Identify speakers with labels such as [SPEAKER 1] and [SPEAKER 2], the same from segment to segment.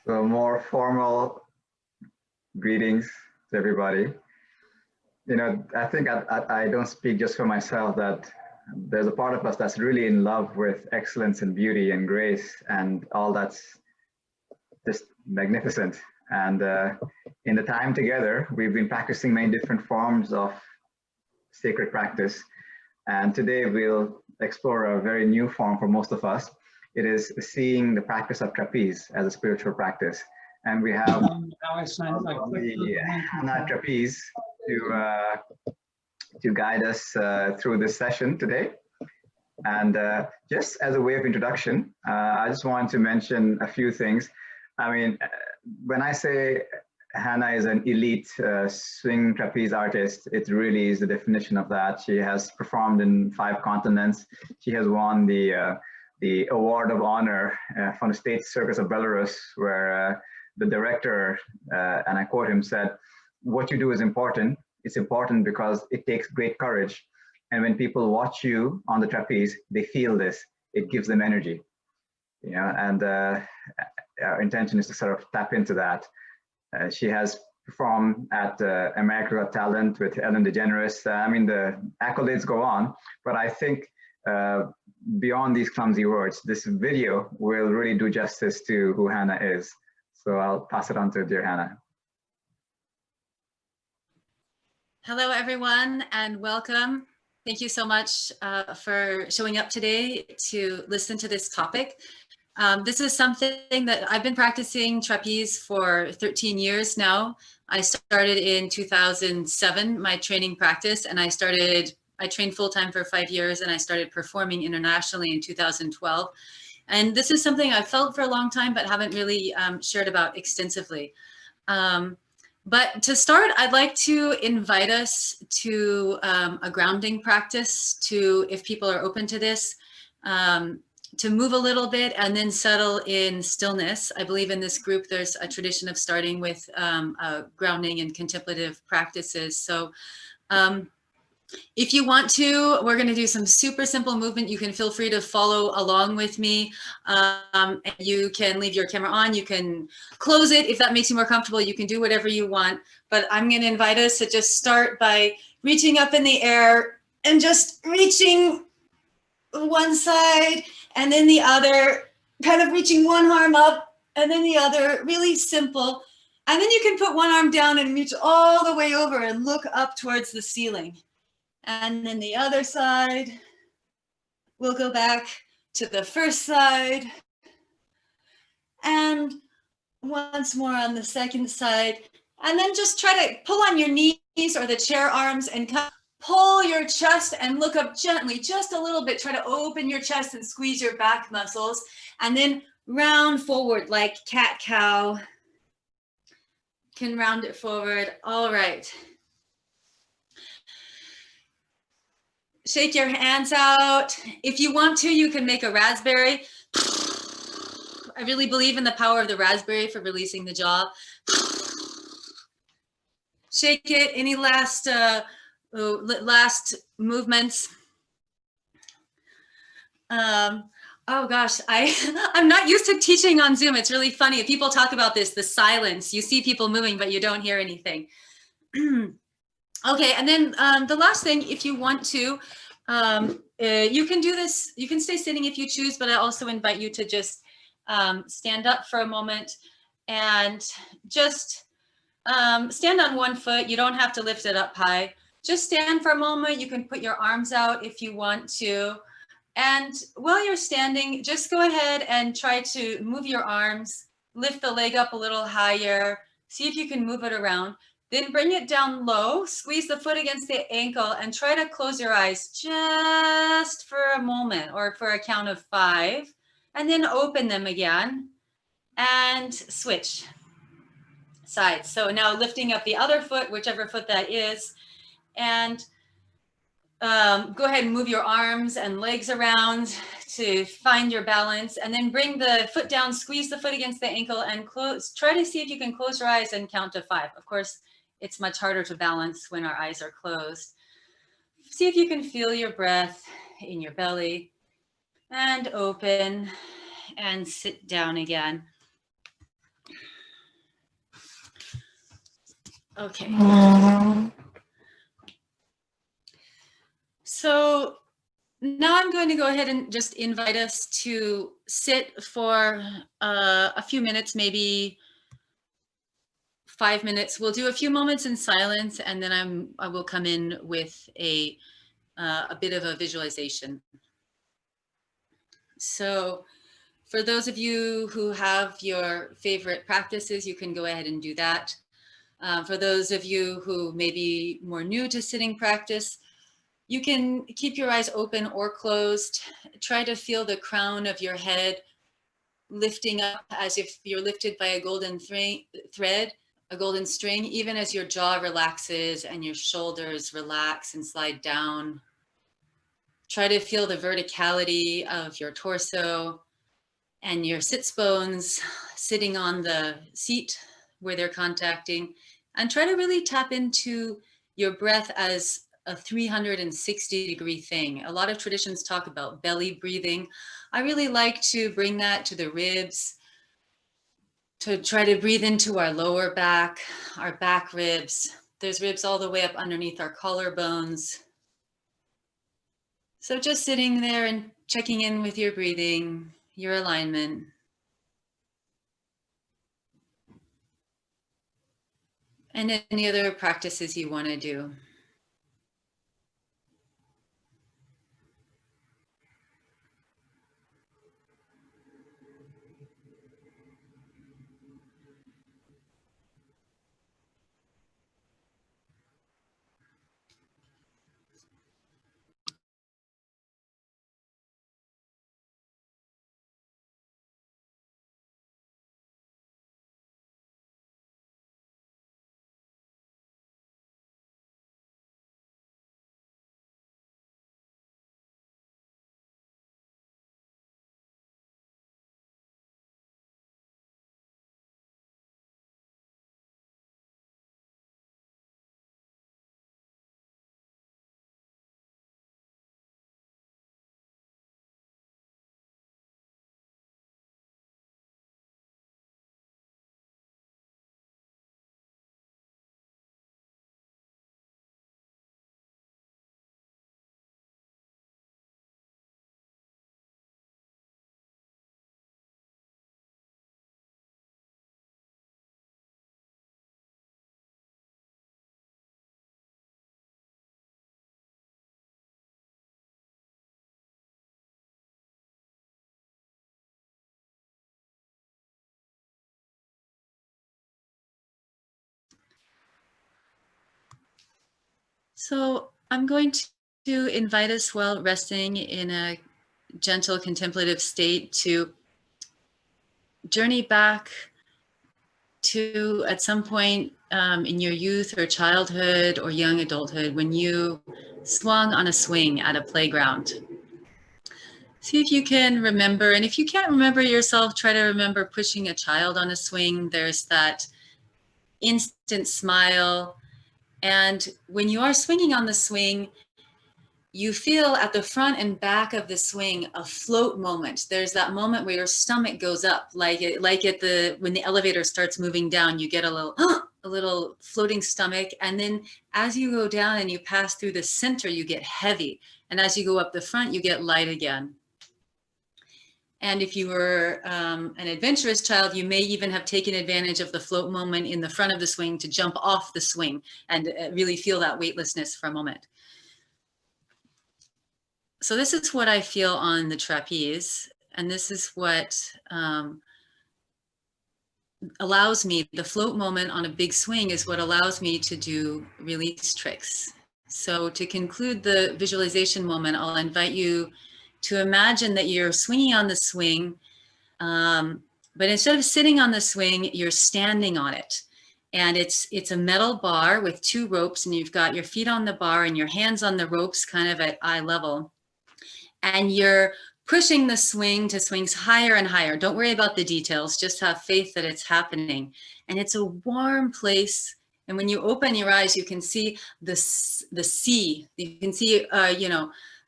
[SPEAKER 1] So more formal greetings to everybody. I think I don't speak just for myself, that there's a part of us that's really in love with excellence and beauty and grace and all that's just magnificent. And in the time together, we've been practicing many different forms of sacred practice. And today we'll explore a very new form for most of us. It is seeing the practice of trapeze as a spiritual practice. And we have the Hannah Trapeze to guide us through this session today. And just as a way of introduction, I just want to mention a few things. I mean, when I say Hannah is an elite swing trapeze artist, it really is the definition of that. She has performed in 5 continents. She has won the award of honor from the State Circus of Belarus, where the director, and I quote him, said, "What you do is important. It's important because it takes great courage. And when people watch you on the trapeze, they feel this. It gives them energy." And our intention is to sort of tap into that. She has performed at America's Got Talent with Ellen DeGeneres. I mean, the accolades go on, but I think beyond these clumsy words, this video will really do justice to who Hannah is. So I'll pass it on to dear Hannah.
[SPEAKER 2] Hello, everyone, and welcome. Thank you so much for showing up today to listen to this topic. This is something that I've been practicing trapeze for 13 years now. I started in 2007, my training practice, and I trained full-time for 5 years, and I started performing internationally in 2012. And this is something I've felt for a long time, but haven't really shared about extensively. But to start, I'd like to invite us to a grounding practice, if people are open to this, to move a little bit and then settle in stillness. I believe in this group, there's a tradition of starting with grounding and contemplative practices. So if you want to, we're going to do some super simple movement. You can feel free to follow along with me. And you can leave your camera on. You can close it if that makes you more comfortable. You can do whatever you want. But I'm going to invite us to just start by reaching up in the air and just reaching one side and then the other, kind of reaching one arm up and then the other, really simple. And then you can put one arm down and reach all the way over and look up towards the ceiling. And then the other side, we'll go back to the first side. And once more on the second side. And then just try to pull on your knees or the chair arms and pull your chest and look up gently, just a little bit. Try to open your chest and squeeze your back muscles. And then round forward like cat-cow. Can round it forward. All right. Shake your hands out. If you want to, you can make a raspberry. I really believe in the power of the raspberry for releasing the jaw. Shake it. Any last movements? Oh gosh, I'm not used to teaching on Zoom. It's really funny. People talk about this, the silence. You see people moving, but you don't hear anything. Okay, and then the last thing, if you want to, you can do this, you can stay sitting if you choose, but I also invite you to just stand up for a moment and just stand on one foot. You don't have to lift it up high. Just stand for a moment. You can put your arms out if you want to. And while you're standing, just go ahead and try to move your arms, lift the leg up a little higher, see if you can move it around. Then bring it down low, squeeze the foot against the ankle and try to close your eyes just for a moment or for a count of 5, and then open them again and switch sides. So now lifting up the other foot, whichever foot that is, and go ahead and move your arms and legs around to find your balance, and then bring the foot down, squeeze the foot against the ankle and close. Try to see if you can close your eyes and count to 5. Of course, it's much harder to balance when our eyes are closed. See if you can feel your breath in your belly and open and sit down again. Okay. So now I'm going to go ahead and just invite us to sit for a few minutes, maybe 5 minutes. We'll do a few moments in silence, and then I will come in with a bit of a visualization. So for those of you who have your favorite practices, you can go ahead and do that. For those of you who may be more new to sitting practice, you can keep your eyes open or closed. Try to feel the crown of your head lifting up as if you're lifted by a golden thread, a golden string, even as your jaw relaxes and your shoulders relax and slide down. Try to feel the verticality of your torso and your sits bones sitting on the seat where they're contacting, and try to really tap into your breath as a 360-degree thing. A lot of traditions talk about belly breathing. I really like to bring that to the ribs, to try to breathe into our lower back, our back ribs. There's ribs all the way up underneath our collarbones. So just sitting there and checking in with your breathing, your alignment. And any other practices you want to do. So I'm going to invite us while resting in a gentle contemplative state to journey back to at some point in your youth or childhood or young adulthood when you swung on a swing at a playground. See if you can remember, and if you can't remember yourself, try to remember pushing a child on a swing. There's that instant smile. And when you are swinging on the swing, you feel at the front and back of the swing a float moment. There's that moment where your stomach goes up, like when the elevator starts moving down, you get a little floating stomach. And then as you go down and you pass through the center, you get heavy. And as you go up the front, you get light again. And if you were an adventurous child, you may even have taken advantage of the float moment in the front of the swing to jump off the swing and really feel that weightlessness for a moment. So this is what I feel on the trapeze, and this is what allows me, the float moment on a big swing is what allows me to do release tricks. So to conclude the visualization moment, I'll invite you to imagine that you're swinging on the swing, but instead of sitting on the swing, you're standing on it. And it's a metal bar with 2 ropes, and you've got your feet on the bar and your hands on the ropes kind of at eye level. And you're pushing the swing to swings higher and higher. Don't worry about the details, just have faith that it's happening. And it's a warm place. And when you open your eyes, you can see the sea. You can see,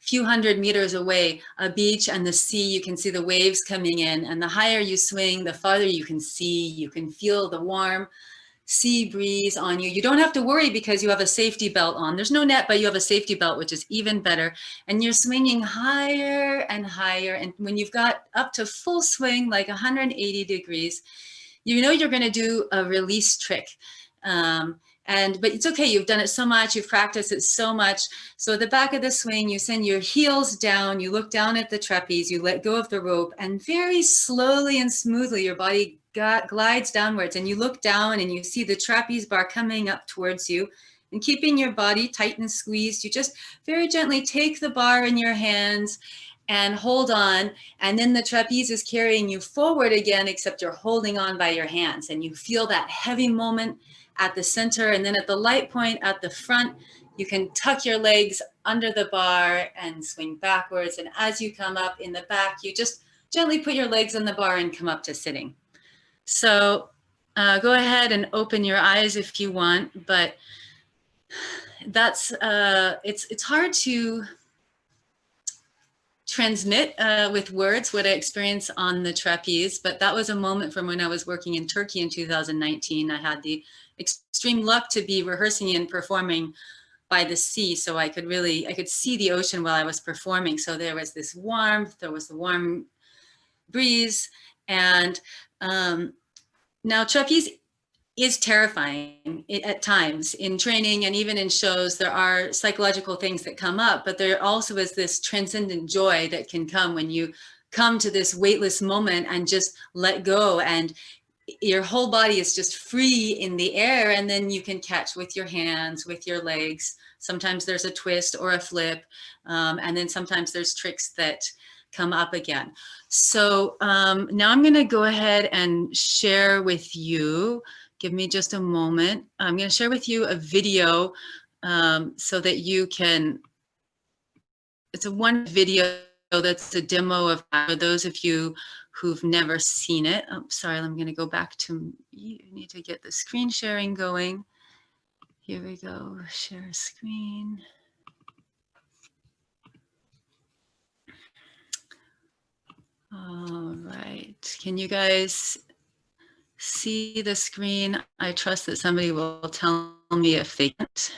[SPEAKER 2] few hundred meters away, a beach and the sea. You can see the waves coming in, and the higher you swing, the farther you can see. You can feel the warm sea breeze on you. You don't have to worry because you have a safety belt on. There's no net, but you have a safety belt, which is even better. And you're swinging higher and higher. And when you've got up to full swing, like 180 degrees, you know you're going to do a release trick. But it's okay. You've done it so much. You've practiced it so much. So at the back of the swing, you send your heels down. You look down at the trapeze. You let go of the rope. And very slowly and smoothly, your body glides downwards. And you look down and you see the trapeze bar coming up towards you. And keeping your body tight and squeezed, you just very gently take the bar in your hands and hold on. And then the trapeze is carrying you forward again, except you're holding on by your hands. And you feel that heavy moment at the center, and then at the light point at the front, you can tuck your legs under the bar and swing backwards. And as you come up in the back, you just gently put your legs on the bar and come up to sitting. So go ahead and open your eyes if you want, but that's, it's hard to transmit with words what I experienced on the trapeze, but that was a moment from when I was working in Turkey in 2019. I had the extreme luck to be rehearsing and performing by the sea, so I could see the ocean while I was performing. So there was this warmth, there was the warm breeze, and now trapeze is terrifying at times in training and even in shows. There are psychological things that come up, but there also is this transcendent joy that can come when you come to this weightless moment and just let go, and your whole body is just free in the air, and then you can catch with your hands, with your legs. Sometimes there's a twist or a flip, and then sometimes there's tricks that come up again. So now I'm going to go ahead and share with you. Give me just a moment. I'm going to share with you a video so that you can, it's a one video that's a demo of, for those of you who've never seen it. Oh, sorry, I'm going to go back to, you need to get the screen sharing going. Here we go, share screen. All right, can you guys see the screen? I trust that somebody will tell me if they can't.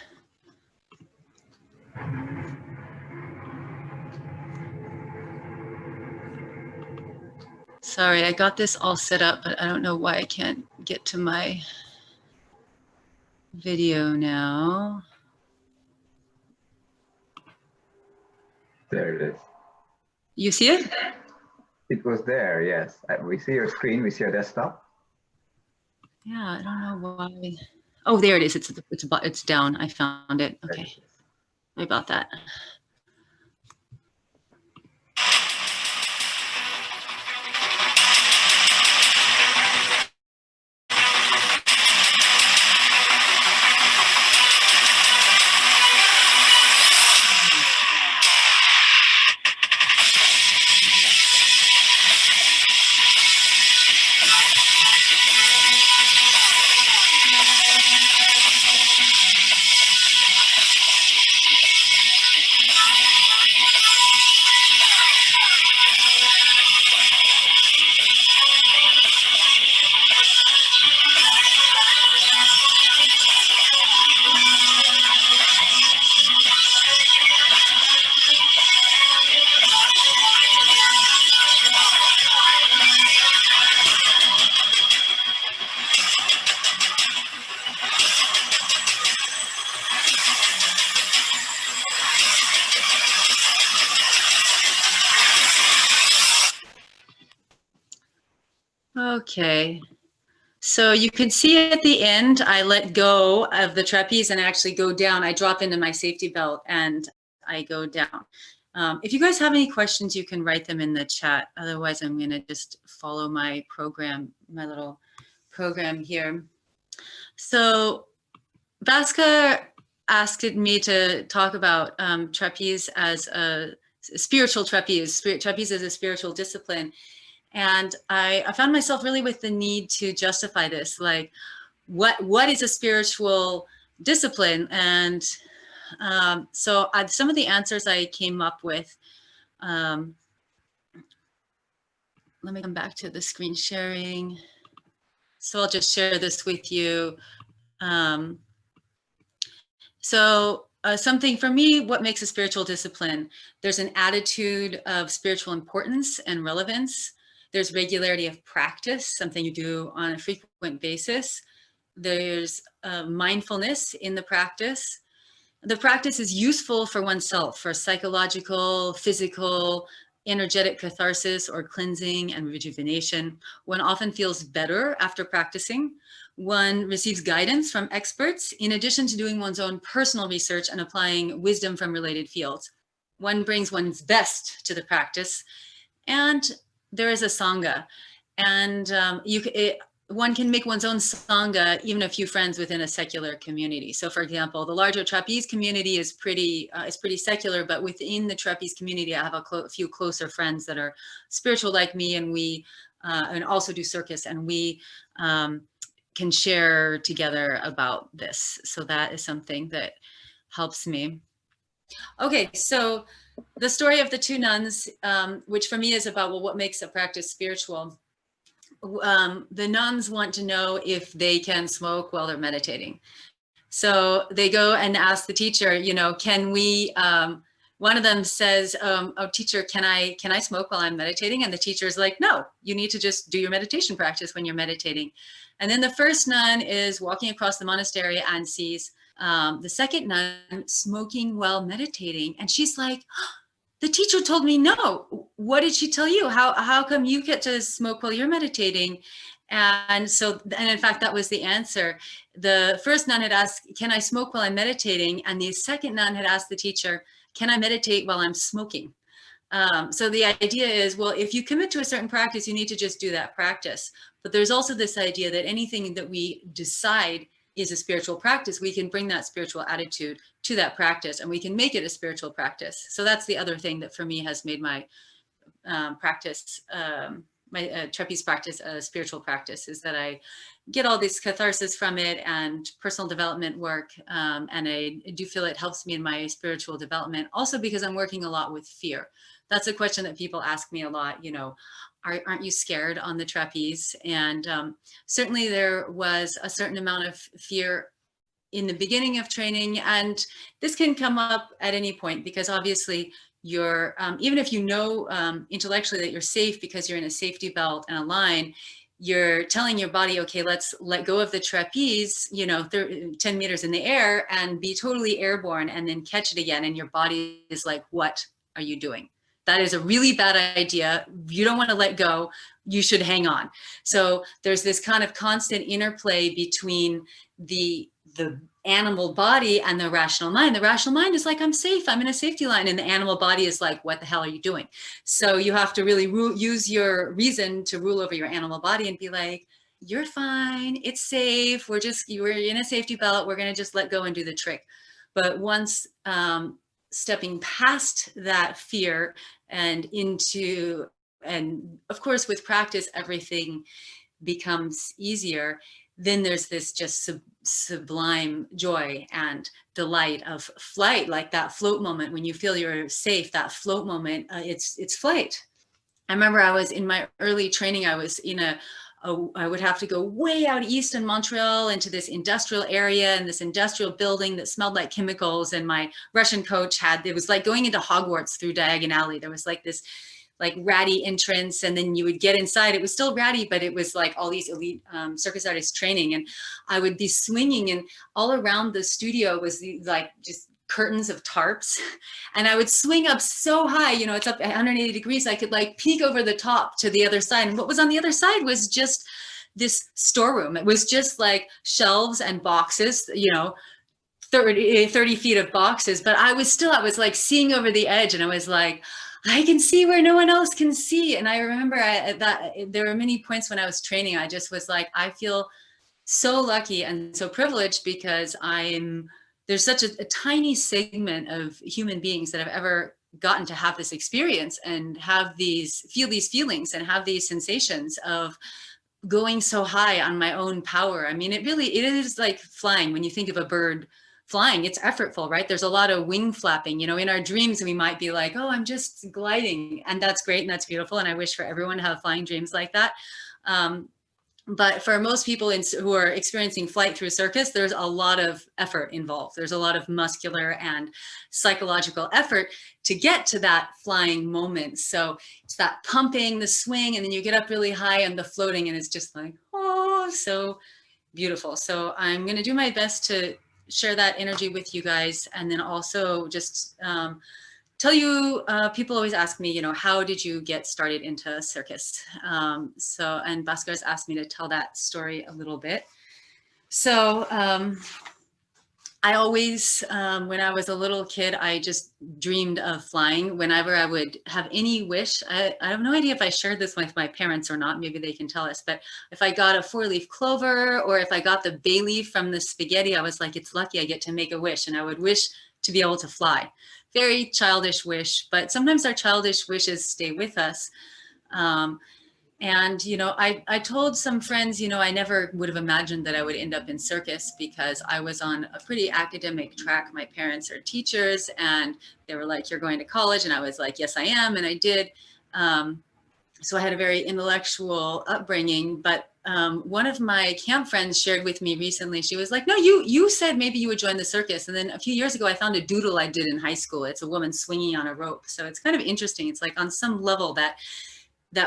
[SPEAKER 2] Sorry, I got this all set up, but I don't know why I can't get to my video now.
[SPEAKER 1] There it is.
[SPEAKER 2] You see it?
[SPEAKER 1] It was there, yes. We see your screen, we see your desktop.
[SPEAKER 2] Yeah, I don't know why. Oh, there it is. It's down. I found it. Okay. Sorry about that. Okay, so you can see at the end, I let go of the trapeze and actually go down. I drop into my safety belt and I go down. If you guys have any questions, you can write them in the chat. Otherwise, I'm going to just follow my program, my little program here. So Vasca asked me to talk about trapeze as a spiritual trapeze. Trapeze as a spiritual discipline. And I found myself really with the need to justify this, like what is a spiritual discipline? And so some of the answers I came up with, let me come back to the screen sharing. So I'll just share this with you Something for me, what makes a spiritual discipline? There's an attitude of spiritual importance and relevance. There's regularity of practice, something you do on a frequent basis. There's mindfulness in the practice. The practice is useful for oneself, for psychological, physical, energetic catharsis or cleansing and rejuvenation. One often feels better after practicing. One receives guidance from experts in addition to doing one's own personal research and applying wisdom from related fields. One brings one's best to the practice, and there is a sangha. And one can make one's own sangha, even a few friends within a secular community. So for example, the larger trapeze community is pretty secular, but within the trapeze community, I have a few closer friends that are spiritual like me, and we and also do circus, and we can share together about this. So that is something that helps me. Okay, so the story of the two nuns, which for me is about, well, what makes a practice spiritual? The nuns want to know if they can smoke while they're meditating. So they go and ask the teacher, you know, can we, one of them says, oh, teacher, can I smoke while I'm meditating? And the teacher is like, no, you need to just do your meditation practice when you're meditating. And then the first nun is walking across the monastery and sees the second nun smoking while meditating. And she's like, oh, the teacher told me no. What did she tell you? How come you get to smoke while you're meditating? And in fact, that was the answer. The first nun had asked, can I smoke while I'm meditating? And the second nun had asked the teacher, can I meditate while I'm smoking? So the idea is, well, if you commit to a certain practice, you need to just do that practice. But there's also this idea that anything that we decide is a spiritual practice, we can bring that spiritual attitude to that practice, and we can make it a spiritual practice. So that's the other thing that for me has made my practice, my trapeze practice a spiritual practice, is that I get all this catharsis from it and personal development work. And I do feel it helps me in my spiritual development, also because I'm working a lot with fear. That's a question that people ask me a lot, you know, aren't you scared on the trapeze? And certainly there was a certain amount of fear in the beginning of training, and this can come up at any point, because obviously you're, even if you know intellectually that you're safe because you're in a safety belt and a line, you're telling your body, okay, let's let go of the trapeze, you know, 10 meters in the air and be totally airborne, and then catch it again. And your body is like, what are you doing? That is a really bad idea. You don't want to let go. You should hang on. So there's this kind of constant interplay between the animal body and the rational mind. The rational mind is like, I'm safe, I'm in a safety line. And the animal body is like, what the hell are you doing? So you have to really use your reason to rule over your animal body and be like, you're fine, it's safe. We're in a safety belt. We're going to just let go and do the trick. But once stepping past that fear and into, and of course, with practice, everything becomes easier. Then there's this just sublime joy and delight of flight, like that float moment when you feel you're safe, that float moment, it's flight. I remember I was in my early training, I was in I would have to go way out east in Montreal into this industrial area and this industrial building that smelled like chemicals. And my Russian coach it was like going into Hogwarts through Diagon Alley. There was like this like ratty entrance, and then you would get inside. It was still ratty, but it was like all these elite circus artists training. And I would be swinging, and all around the studio was like just curtains of tarps. And I would swing up so high, you know, it's up 180 degrees. I could like peek over the top to the other side. And what was on the other side was just this storeroom. It was just like shelves and boxes, you know, 30 feet of boxes. But I was like seeing over the edge, and I was like, I can see where no one else can see. And I remember that there were many points when I was training, I just was like, I feel so lucky and so privileged, because there's such a tiny segment of human beings that have ever gotten to have this experience and feel these feelings and have these sensations of going so high on my own power. I mean, it is like flying. When you think of a bird flying, it's effortful, right? There's a lot of wing flapping. You know, in our dreams, we might be like, oh, I'm just gliding. And that's great and that's beautiful. And I wish for everyone to have flying dreams like that. But for most people who are experiencing flight through circus, there's a lot of effort involved. There's a lot of muscular and psychological effort to get to that flying moment. So it's that pumping, the swing, and then you get up really high and the floating, and it's just like, oh, so beautiful. So I'm going to do my best to share that energy with you guys, and then also just tell you, people always ask me, how did you get started into circus? And Bhaskar's asked me to tell that story a little bit. So I always, when I was a little kid, I just dreamed of flying. Whenever I would have any wish, I have no idea if I shared this with my parents or not, maybe they can tell us, but if I got a 4-leaf clover or if I got the bay leaf from the spaghetti, I was like, it's lucky I get to make a wish, and I would wish to be able to fly. Very childish wish, but sometimes our childish wishes stay with us. And, I told some friends, I never would have imagined that I would end up in circus, because I was on a pretty academic track. My parents are teachers, and they were like, you're going to college. And I was like, yes, I am. And I did. So I had a very intellectual upbringing, but one of my camp friends shared with me recently, she was like, no, you said maybe you would join the circus. And then a few years ago, I found a doodle I did in high school. It's a woman swinging on a rope. So it's kind of interesting. It's like on some level that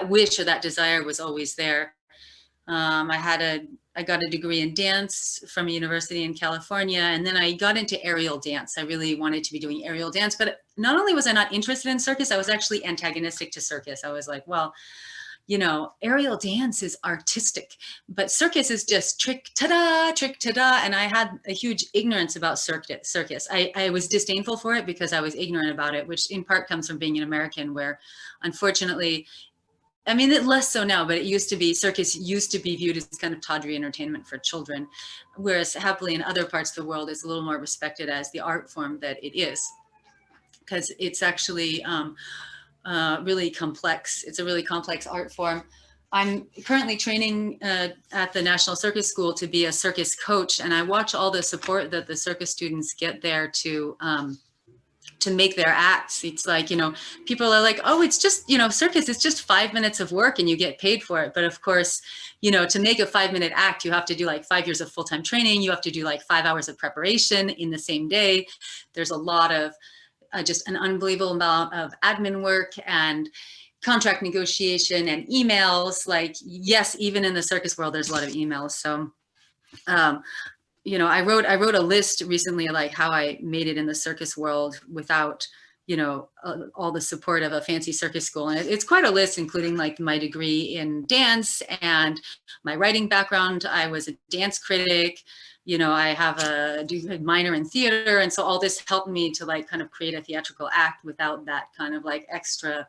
[SPEAKER 2] wish or that desire was always there. I got a degree in dance from a university in California, and then I got into aerial dance. I really wanted to be doing aerial dance, but not only was I not interested in circus, I was actually antagonistic to circus. I was like, well, aerial dance is artistic, but circus is just trick, ta-da, and I had a huge ignorance about circus. I was disdainful for it because I was ignorant about it, which in part comes from being an American, where unfortunately, I mean, it less so now, but circus used to be viewed as kind of tawdry entertainment for children, whereas happily in other parts of the world, it's a little more respected as the art form that it is, because it's actually really complex. It's a really complex art form. I'm currently training at the National Circus School to be a circus coach, and I watch all the support that the circus students get there to make their acts. It's like, people are like, oh, it's just, circus, it's just 5 minutes of work and you get paid for it. But of course, to make a 5-minute act, you have to do like 5 years of full-time training. You have to do like 5 hours of preparation in the same day. There's a lot of just an unbelievable amount of admin work and contract negotiation and emails. Like, yes, even in the circus world, there's a lot of emails. So, I wrote a list recently, like how I made it in the circus world without, all the support of a fancy circus school. And it's quite a list, including like my degree in dance and my writing background. I was a dance critic. I have a minor in theater. And so all this helped me to like kind of create a theatrical act without that kind of like extra,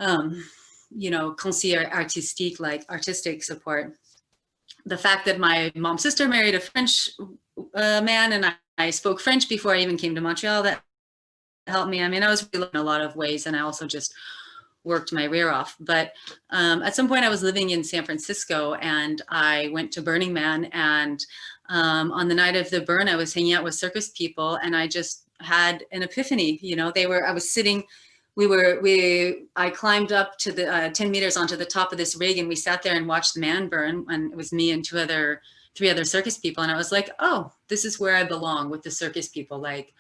[SPEAKER 2] conseiller artistique, like artistic support. The fact that my mom's sister married a French man, and I spoke French before I even came to Montreal, that helped me. I mean, I was really in a lot of ways, and I also just worked my rear off. But at some point I was living in San Francisco, and I went to Burning Man, and on the night of the burn, I was hanging out with circus people, and I just had an epiphany. I was sitting, I climbed up to the 10 meters onto the top of this rig, and we sat there and watched the man burn. And it was me and three other circus people. And I was like, oh, this is where I belong, with the circus people. Like,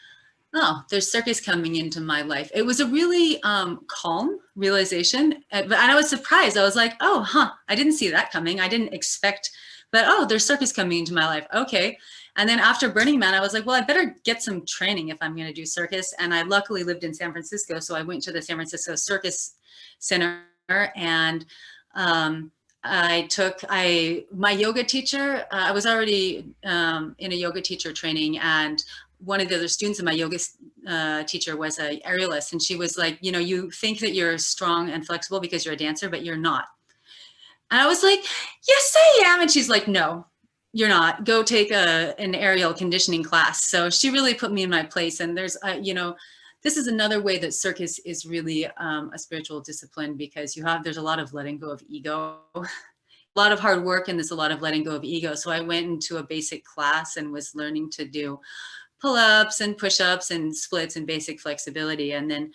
[SPEAKER 2] oh, there's circus coming into my life. It was a really calm realization. And I was surprised. I was like, oh, I didn't see that coming. I didn't expect, but oh, there's circus coming into my life. Okay. And then after Burning Man, I was like, well, I better get some training if I'm going to do circus. And I luckily lived in San Francisco. So I went to the San Francisco Circus Center, and my yoga teacher, I was already in a yoga teacher training, and one of the other students of my yoga teacher was a aerialist. And she was like, you think that you're strong and flexible because you're a dancer, but you're not. And I was like, yes, I am. And she's like, no, you're not. Go take an aerial conditioning class. So she really put me in my place. And there's, this is another way that circus is really a spiritual discipline, because there's a lot of letting go of ego, a lot of hard work, and there's a lot of letting go of ego. So I went into a basic class and was learning to do pull-ups and push-ups and splits and basic flexibility. And then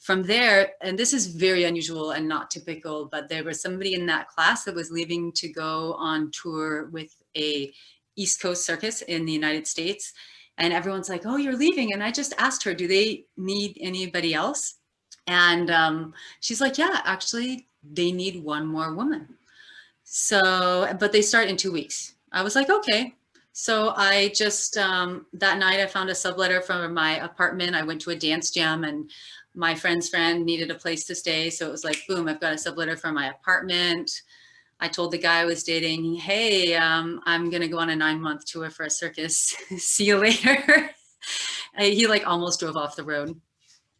[SPEAKER 2] from there, and this is very unusual and not typical, but there was somebody in that class that was leaving to go on tour with a East Coast circus in the United States. And everyone's like, oh, you're leaving. And I just asked her, do they need anybody else? And she's like, yeah, actually, they need one more woman. So, but they start in 2 weeks. I was like, okay. So I just, that night I found a subletter from my apartment. I went to a dance jam and my friend's friend needed a place to stay. So it was like, boom, I've got a subletter from my apartment. I told the guy I was dating, hey, I'm gonna go on a 9-month tour for a circus. See you later. He like almost drove off the road.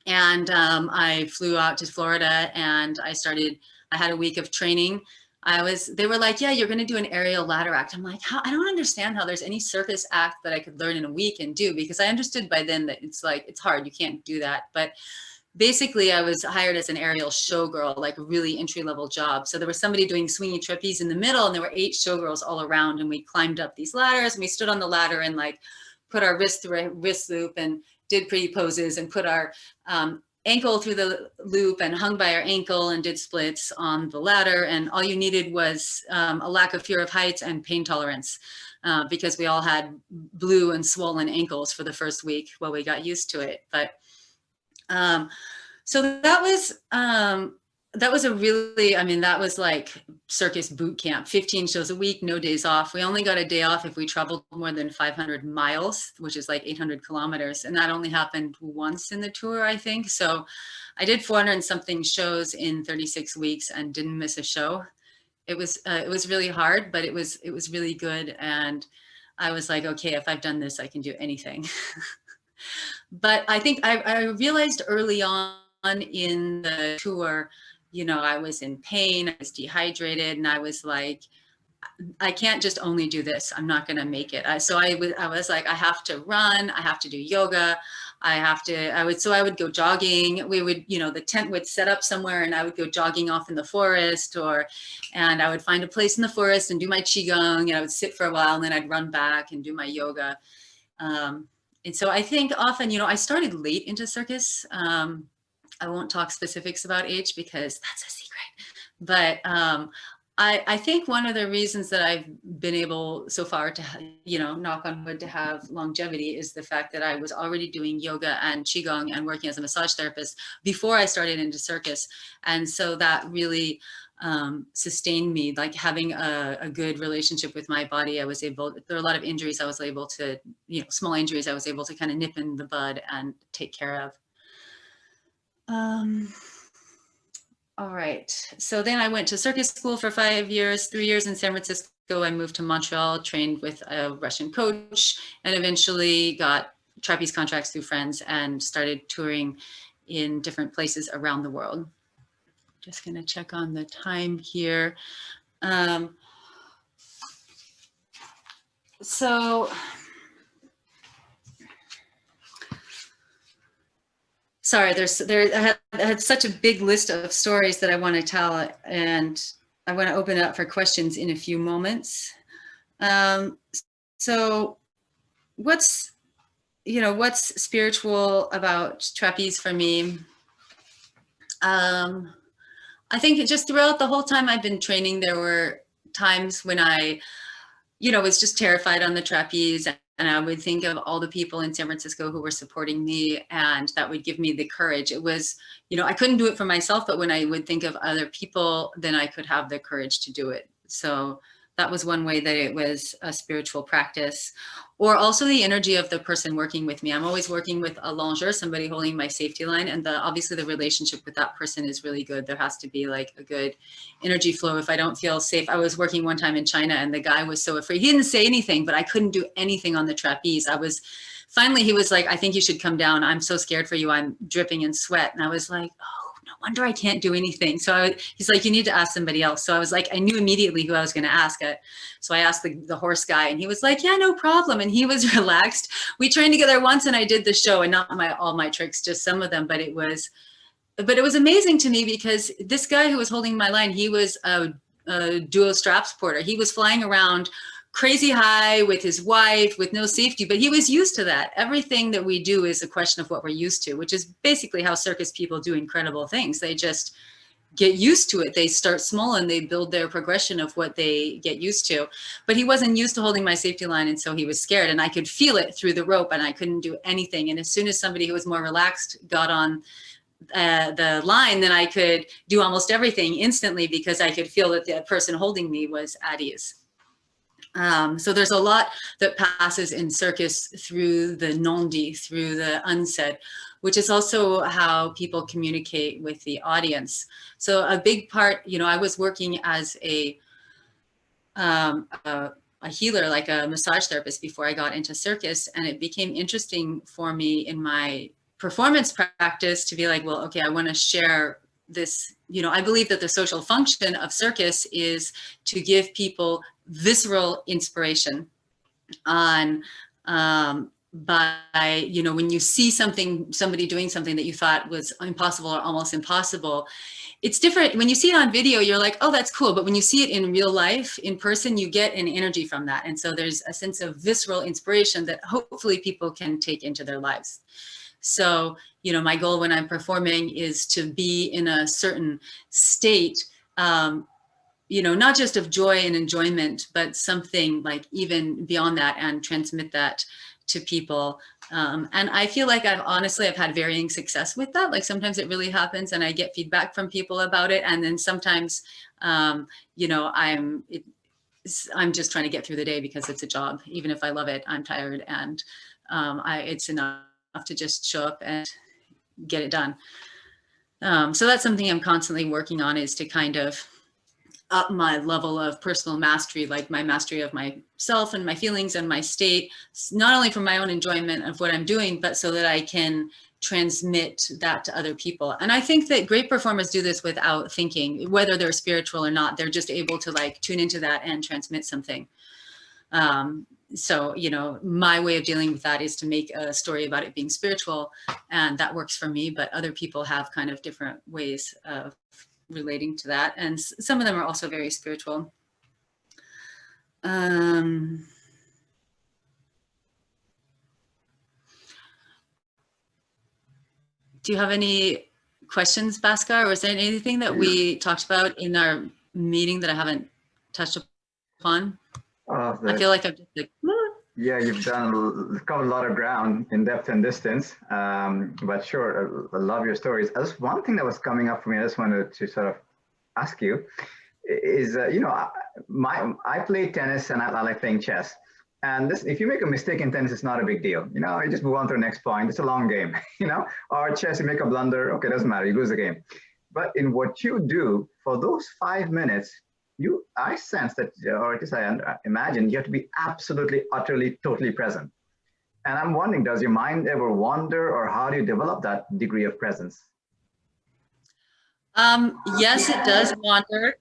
[SPEAKER 2] And I flew out to Florida and I had a week of training. They were like, yeah, you're gonna do an aerial ladder act. I'm like, I don't understand how there's any circus act that I could learn in a week and do, because I understood by then that it's like, it's hard, you can't do that. But basically I was hired as an aerial showgirl, like a really entry-level job. So there was somebody doing swinging trapeze in the middle and there were 8 showgirls all around, and we climbed up these ladders and we stood on the ladder and like put our wrist through a wrist loop and did pretty poses and put our ankle through the loop and hung by our ankle and did splits on the ladder. And all you needed was a lack of fear of heights and pain tolerance, because we all had blue and swollen ankles for the first week while we got used to it. But so that was a really, I mean, that was like circus boot camp, 15 shows a week, no days off. We only got a day off if we traveled more than 500 miles, which is like 800 kilometers. And that only happened once in the tour, I think. So I did 400 and something shows in 36 weeks and didn't miss a show. It was really hard, but it was really good. And I was like, okay, if I've done this, I can do anything. But I think I realized early on in the tour, you know, I was in pain, I was dehydrated, and I was like, I can't just only do this. I'm not going to make it. So I was like, I have to run, I have to do yoga. So I would go jogging. We would, you know, the tent would set up somewhere and I would go jogging off in the forest, and I would find a place in the forest and do my qigong, and I would sit for a while and then I'd run back and do my yoga. And so I think often, you know, I started late into circus. I won't talk specifics about age because that's a secret. But I think one of the reasons that I've been able so far to, you know, knock on wood, to have longevity is the fact that I was already doing yoga and qigong and working as a massage therapist before I started into circus. And so that really sustained me, like having a good relationship with my body. There were a lot of injuries I was able to, you know, small injuries I was able to kind of nip in the bud and take care of. All right, so then I went to circus school for 5 years, 3 years in San Francisco. I moved to Montreal, trained with a Russian coach, and eventually got trapeze contracts through friends and started touring in different places around the world. Just gonna check on the time here. Sorry, I had such a big list of stories that I want to tell, and I want to open it up for questions in a few moments. So what's spiritual about trapeze for me? I think just throughout the whole time I've been training, there were times when I, you know, was just terrified on the trapeze, and I would think of all the people in San Francisco who were supporting me, and that would give me the courage. It was, you know, I couldn't do it for myself, but when I would think of other people, then I could have the courage to do it. So that was one way that it was a spiritual practice. Or also the energy of the person working with me. I'm always working with a langer, somebody holding my safety line, and obviously the relationship with that person is really good. There has to be like a good energy flow. If I don't feel safe, I was working one time in China and the guy was so afraid. He didn't say anything, but I couldn't do anything on the trapeze. Finally, he was like, I think you should come down. I'm so scared for you. I'm dripping in sweat. And I was like, oh, no wonder I can't do anything. So he's like, you need to ask somebody else. So I was like, I knew immediately who I was going to ask it. So I asked the horse guy, and he was like, yeah, no problem. And he was relaxed. We trained together once and I did the show, and not all my tricks, just some of them. But it was amazing to me because this guy who was holding my line, he was a duo straps porter. He was flying around crazy high with his wife with no safety, but he was used to that. Everything that we do is a question of what we're used to, which is basically how circus people do incredible things. They just get used to it. They start small and they build their progression of what they get used to. But he wasn't used to holding my safety line, and so he was scared, and I could feel it through the rope, and I couldn't do anything. And as soon as somebody who was more relaxed got on the line, then I could do almost everything instantly, because I could feel that the person holding me was at ease. So there's a lot that passes in circus through the non-dit, through the unsaid, which is also how people communicate with the audience. So a big part, you know, I was working as a healer, like a massage therapist, before I got into circus, and it became interesting for me in my performance practice to be like, well, okay, I want to share this. You know, I believe that the social function of circus is to give people visceral inspiration on by, you know, when you see somebody doing something that you thought was impossible or almost impossible, it's different. When you see it on video, you're like, oh, that's cool. But when you see it in real life, in person, you get an energy from that. And so there's a sense of visceral inspiration that hopefully people can take into their lives. So, you know, my goal when I'm performing is to be in a certain state, you know, not just of joy and enjoyment, but something like even beyond that, and transmit that to people. And I feel like I've had varying success with that. Like sometimes it really happens and I get feedback from people about it. And then sometimes, you know, I'm just trying to get through the day because it's a job. Even if I love it, I'm tired, and it's enough to just show up and get it done. So that's something I'm constantly working on, is to kind of up my level of personal mastery, like my mastery of myself and my feelings and my state, not only for my own enjoyment of what I'm doing, but so that I can transmit that to other people. And I think that great performers do this without thinking, whether they're spiritual or not. They're just able to like tune into that and transmit something. So, you know, my way of dealing with that is to make a story about it being spiritual, and that works for me, but other people have kind of different ways of relating to that, and some of them are also very spiritual. Do you have any questions, Bhaskar, or is there anything that we talked about in our meeting that I haven't touched upon? I feel like I've just like,
[SPEAKER 1] yeah, you've covered a lot of ground in depth and distance, but sure, I love your stories. Just one thing that was coming up for me, I just wanted to sort of ask you is, you know, I play tennis and I like playing chess. And this, if you make a mistake in tennis, it's not a big deal. You know, you just move on to the next point. It's a long game, you know, or chess, you make a blunder. Okay, doesn't matter. You lose the game. But in what you do for those 5 minutes, I sense that, or at least I imagine, you have to be absolutely, utterly, totally present. And I'm wondering, does your mind ever wander, or how do you develop that degree of presence?
[SPEAKER 2] Yes, it does wander.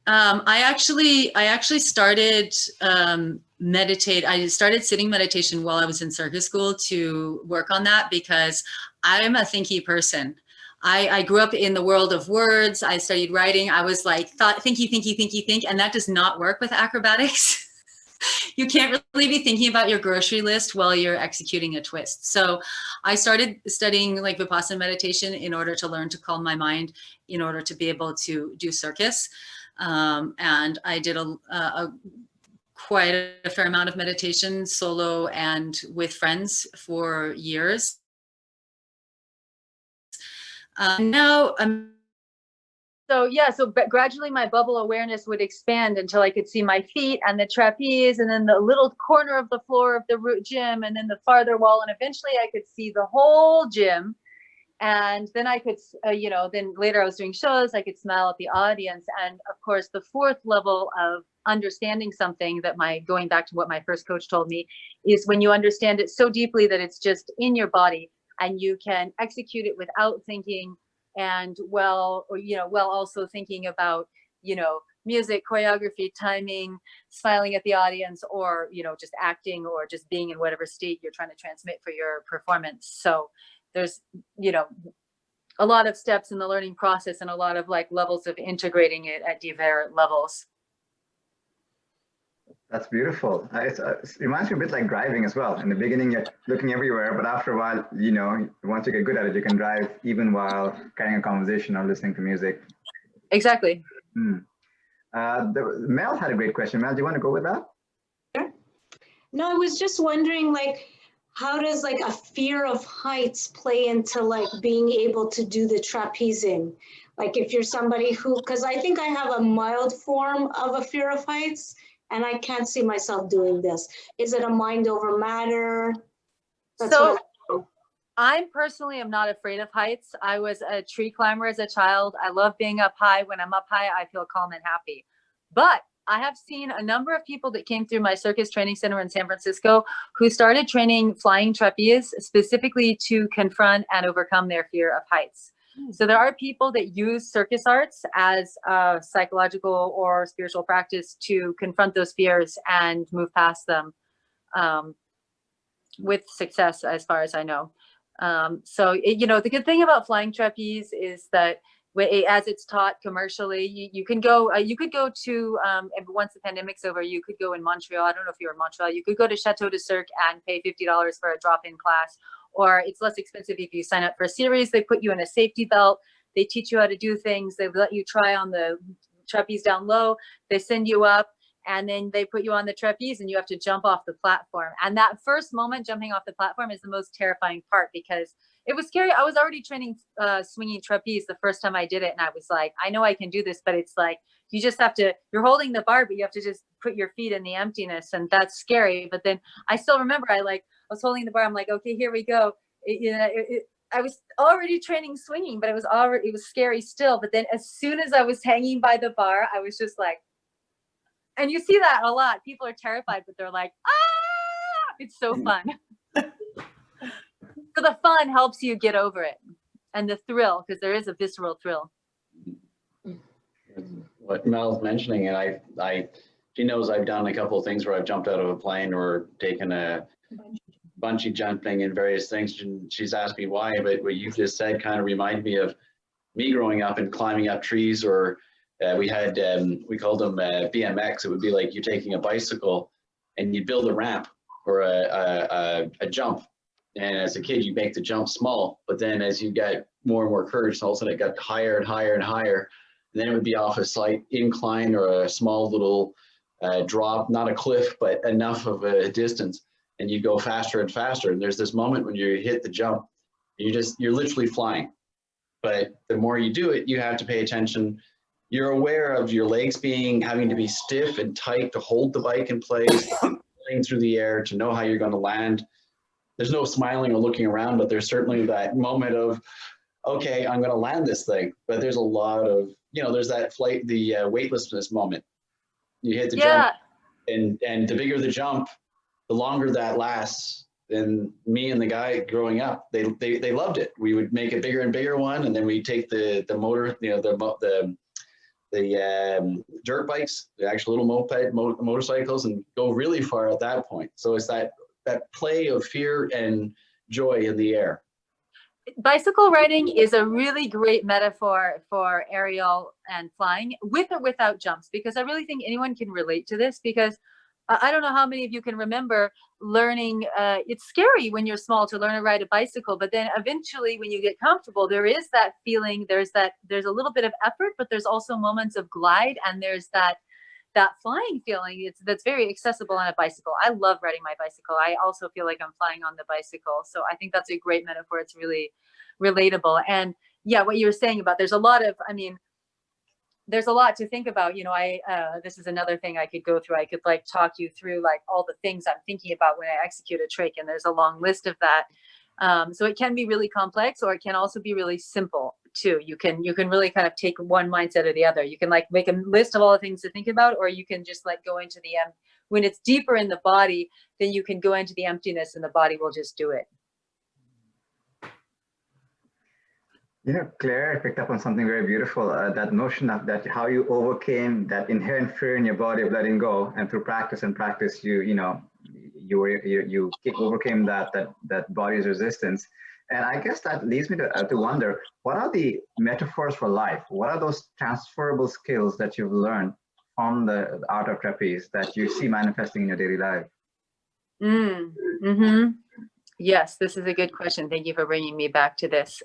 [SPEAKER 2] I actually started meditate. I started sitting meditation while I was in circus school to work on that, because I'm a thinky person. I grew up in the world of words. I studied writing. I was like, think, and that does not work with acrobatics. You can't really be thinking about your grocery list while you're executing a twist. So I started studying like Vipassana meditation in order to learn to calm my mind, in order to be able to do circus. And I did quite a fair amount of meditation solo and with friends for years. So gradually my bubble awareness would expand until I could see my feet and the trapeze, and then the little corner of the floor of the gym, and then the farther wall, and eventually I could see the whole gym. And then I could, you know, then later I was doing shows, I could smile at the audience. And of course, the fourth level of understanding something, that going back to what my first coach told me, is when you understand it so deeply that it's just in your body and you can execute it without thinking, and while also thinking about, you know, music, choreography, timing, smiling at the audience, or, you know, just acting, or just being in whatever state you're trying to transmit for your performance. So there's, you know, a lot of steps in the learning process, and a lot of like levels of integrating it at different levels.
[SPEAKER 1] That's beautiful. It reminds me a bit like driving as well. In the beginning, you're looking everywhere, but after a while, once you get good at it, you can drive even while carrying a conversation or listening to music.
[SPEAKER 2] Exactly.
[SPEAKER 1] Mel had a great question. Mel, do you want to go with that?
[SPEAKER 3] Sure. No, I was just wondering, like, how does like a fear of heights play into like being able to do the trapezing? Like if you're somebody who, because I think I have a mild form of a fear of heights, and I can't see myself doing this. Is it a mind over matter?
[SPEAKER 2] So I personally am not afraid of heights. I was a tree climber as a child. I love being up high. When I'm up high, I feel calm and happy. But I have seen a number of people that came through my Circus training center in San Francisco who started training flying trapeze specifically to confront and overcome their fear of heights. So there are people that use circus arts as a psychological or spiritual practice to confront those fears and move past them with success, as far as I know. The good thing about flying trapeze is that as it's taught commercially, you could go to, once the pandemic's over, you could go in Montreal. I don't know if you're in Montreal. You could go to Chateau de Cirque and pay $50 for a drop-in class, or it's less expensive if you sign up for a series. They put you in a safety belt. They teach you how to do things. They let you try on the trapeze down low. They send you up, and then they put you on the trapeze and you have to jump off the platform. And that first moment jumping off the platform is the most terrifying part because it was scary. I was already training swinging trapeze the first time I did it. And I was like, I know I can do this, but it's like, you just have to, you're holding the bar, but you have to just put your feet in the emptiness. And that's scary. But then I still remember I was holding the bar. I'm like, okay, here we go. I was already training swinging, but it was scary still. But then as soon as I was hanging by the bar, I was just like, and you see that a lot. People are terrified, but they're like, ah, it's so fun. So the fun helps you get over it. And the thrill, because there is a visceral thrill.
[SPEAKER 4] What Mel's mentioning, and she knows I've done a couple of things where I've jumped out of a plane or taken a bungee jumping and various things. And she's asked me why, but what you just said kind of reminded me of me growing up and climbing up trees, or we called them BMX. It would be like you taking a bicycle and you build a ramp or a jump. And as a kid, you make the jump small, but then as you get more and more courage, all of a sudden it got higher and higher and higher. And then it would be off a slight incline or a small little drop, not a cliff, but enough of a distance. And you go faster and faster. And there's this moment when you hit the jump, you're literally flying. But the more you do it, you have to pay attention. You're aware of your legs having to be stiff and tight to hold the bike in place, flying through the air, to know how you're going to land. There's no smiling or looking around, but there's certainly that moment of, okay, I'm going to land this thing. But there's a lot of, there's that flight, the weightlessness moment. You hit the jump, and the bigger the jump, the longer that lasts. And me and the guy growing up, they loved it. We would make a bigger and bigger one, and then we take the motor, the dirt bikes, the actual little motorcycles, and go really far at that point. So it's that play of fear and joy in the air.
[SPEAKER 2] Bicycle riding is a really great metaphor for aerial and flying, with or without jumps, because I really think anyone can relate to this, because I don't know how many of you can remember learning. It's scary when you're small to learn to ride a bicycle, but then eventually when you get comfortable, there is that feeling, there's a little bit of effort, but there's also moments of glide, and there's that flying feeling that's very accessible on a bicycle. I love riding my bicycle. I also feel like I'm flying on the bicycle. So I think that's a great metaphor. It's really relatable. And yeah, what you were saying about, there's a lot to think about. This is another thing I could go through. I could talk you through all the things I'm thinking about when I execute a trick, and there's a long list of that. So it can be really complex, or it can also be really simple too. You can really kind of take one mindset or the other. You can make a list of all the things to think about, or you can just go into the end. When it's deeper in the body, then you can go into the emptiness and the body will just do it.
[SPEAKER 1] Claire picked up on something very beautiful, that notion of that, how you overcame that inherent fear in your body of letting go, and through practice you overcame that body's resistance. And I guess that leads me to wonder, what are the metaphors for life? What are those transferable skills that you've learned from the art of trapeze that you see manifesting in your daily life?
[SPEAKER 5] Yes, this is a good question. Thank you for bringing me back to this.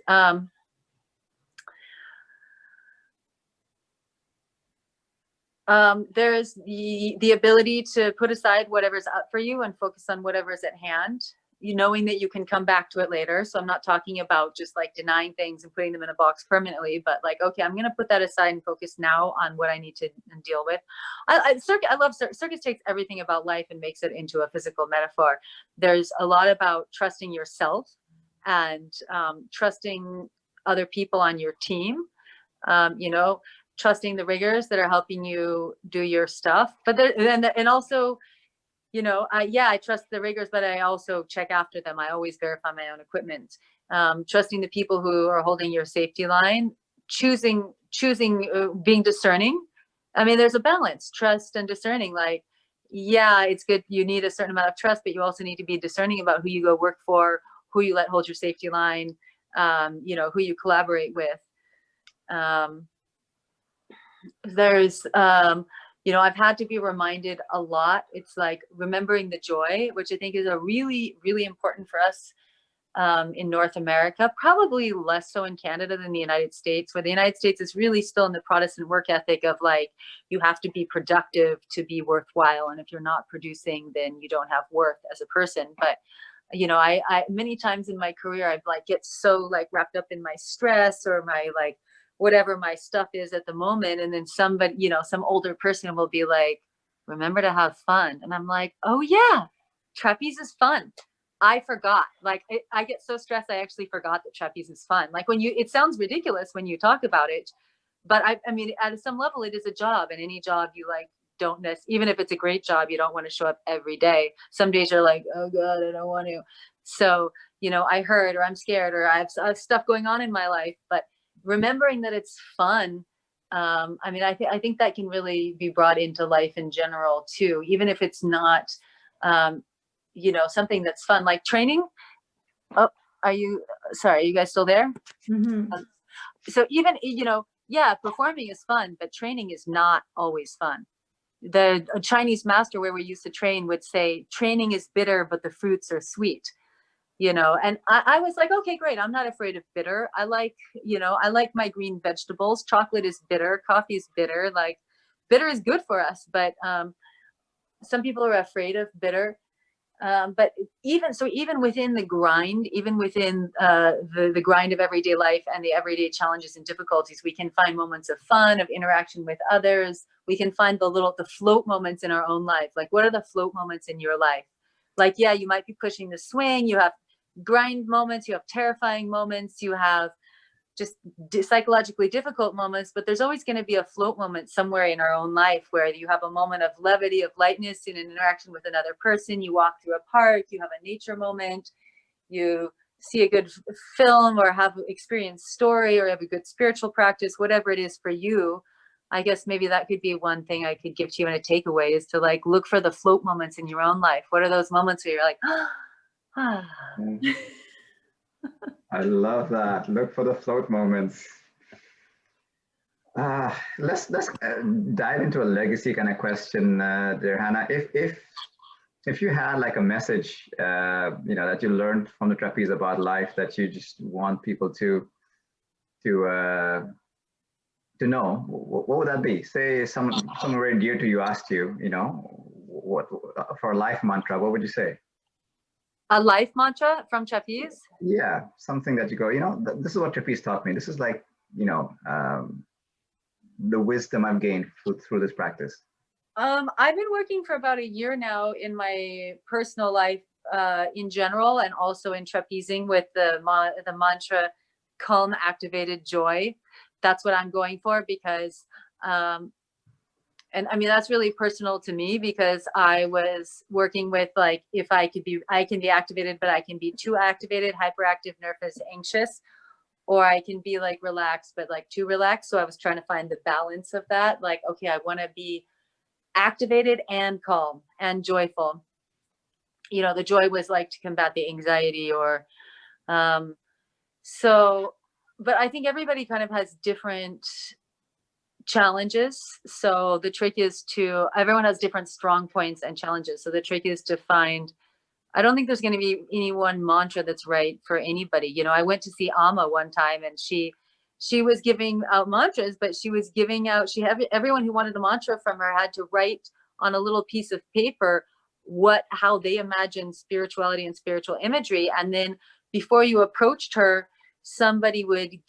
[SPEAKER 5] There's the ability to put aside whatever's up for you and focus on whatever's at hand, you knowing that you can come back to it later. So I'm not talking about just like denying things and putting them in a box permanently, but like, okay, I'm going to put that aside and focus now on what I need to deal with. I love Circus takes everything about life and makes it into a physical metaphor. There's a lot about trusting yourself and trusting other people on your team, you know, trusting the riggers that are helping you do your stuff. But and also, you know, I trust the riggers, but I also check after them. I always verify my own equipment. Trusting the people who are holding your safety line, choosing being discerning. I mean, there's a balance, trust and discerning. Like, yeah, it's good. You need a certain amount of trust, but you also need to be discerning about who you go work for, who you let hold your safety line, you know, who you collaborate with. There's, you know, I've had to be reminded a lot. It's like remembering the joy, which I think is a really, really important for us in North America, probably less so in Canada than the United States, where the United States is really still in the Protestant work ethic of like, you have to be productive to be worthwhile. And if you're not producing, then you don't have worth as a person. But, you know, I many times in my career, I've like get so like wrapped up in my stress or my like, whatever my stuff is at the moment. And then somebody, you know, some older person will be like, remember to have fun. And I'm like, oh yeah, trapeze is fun. I forgot, like, I get so stressed. I actually forgot that trapeze is fun. Like when it sounds ridiculous when you talk about it, but I mean, at some level it is a job, and any job you like, even if it's a great job, you don't want to show up every day. Some days you're like, oh God, I don't want to. So, you know, I hurt or I'm scared or I have stuff going on in my life, but remembering that it's fun. I mean, I think that can really be brought into life in general too, even if it's not, you know, something that's fun, like training. Oh, are you guys still there? So even, you know, yeah, performing is fun, but training is not always fun. The Chinese master where we used to train would say, training is bitter, but the fruits are sweet. You know, and I was like, okay, great. I'm not afraid of bitter. I like, you know, I like my green vegetables. Chocolate is bitter. Coffee is bitter. Like bitter is good for us, but some people are afraid of bitter. But even within the grind, even within the grind of everyday life and the everyday challenges and difficulties, we can find moments of fun, of interaction with others. We can find the float moments in our own life. Like, what are the float moments in your life? Like, yeah, you might be pushing the swing. You have grind moments. You have terrifying moments. You have just psychologically difficult moments, but there's always going to be a float moment somewhere in our own life where you have a moment of levity, of lightness in an interaction with another person. You walk through a park, you have a nature moment, you see a good film or have experienced story or have a good spiritual practice, whatever it is for you. I guess maybe that could be one thing I could give to you in a takeaway, is to like look for the float moments in your own life. What are those moments where you're like, ah.
[SPEAKER 1] I love that. Look for the float moments. Let's dive into a legacy kind of question, there, Hannah. If you had like a message, you know, that you learned from the trapeze about life that you just want people to know, what would that be? Say someone very dear to you asked you, you know, what for a life mantra, what would you say?
[SPEAKER 5] A life mantra from trapeze?
[SPEAKER 1] Yeah, something that you go, you know, this is what trapeze taught me. This is like, you know, the wisdom I've gained through this practice.
[SPEAKER 5] I've been working for about a year now in my personal life in general, and also in trapezing with the mantra, calm, activated joy. That's what I'm going for, because and I mean, that's really personal to me, because I was working with like, if I can be activated, but I can be too activated, hyperactive, nervous, anxious, or I can be like relaxed, but like too relaxed. So I was trying to find the balance of that. Like, okay, I want to be activated and calm and joyful. You know, the joy was like to combat the anxiety or, so, but I think everybody kind of has different challenges. So the trick is to, everyone has different strong points and challenges. So the trick is to find, I don't think there's going to be any one mantra that's right for anybody. You know, I went to see Amma one time, and she was giving out mantras, but she was giving out, everyone who wanted a mantra from her had to write on a little piece of paper how they imagine spirituality and spiritual imagery. And then before you approached her, somebody would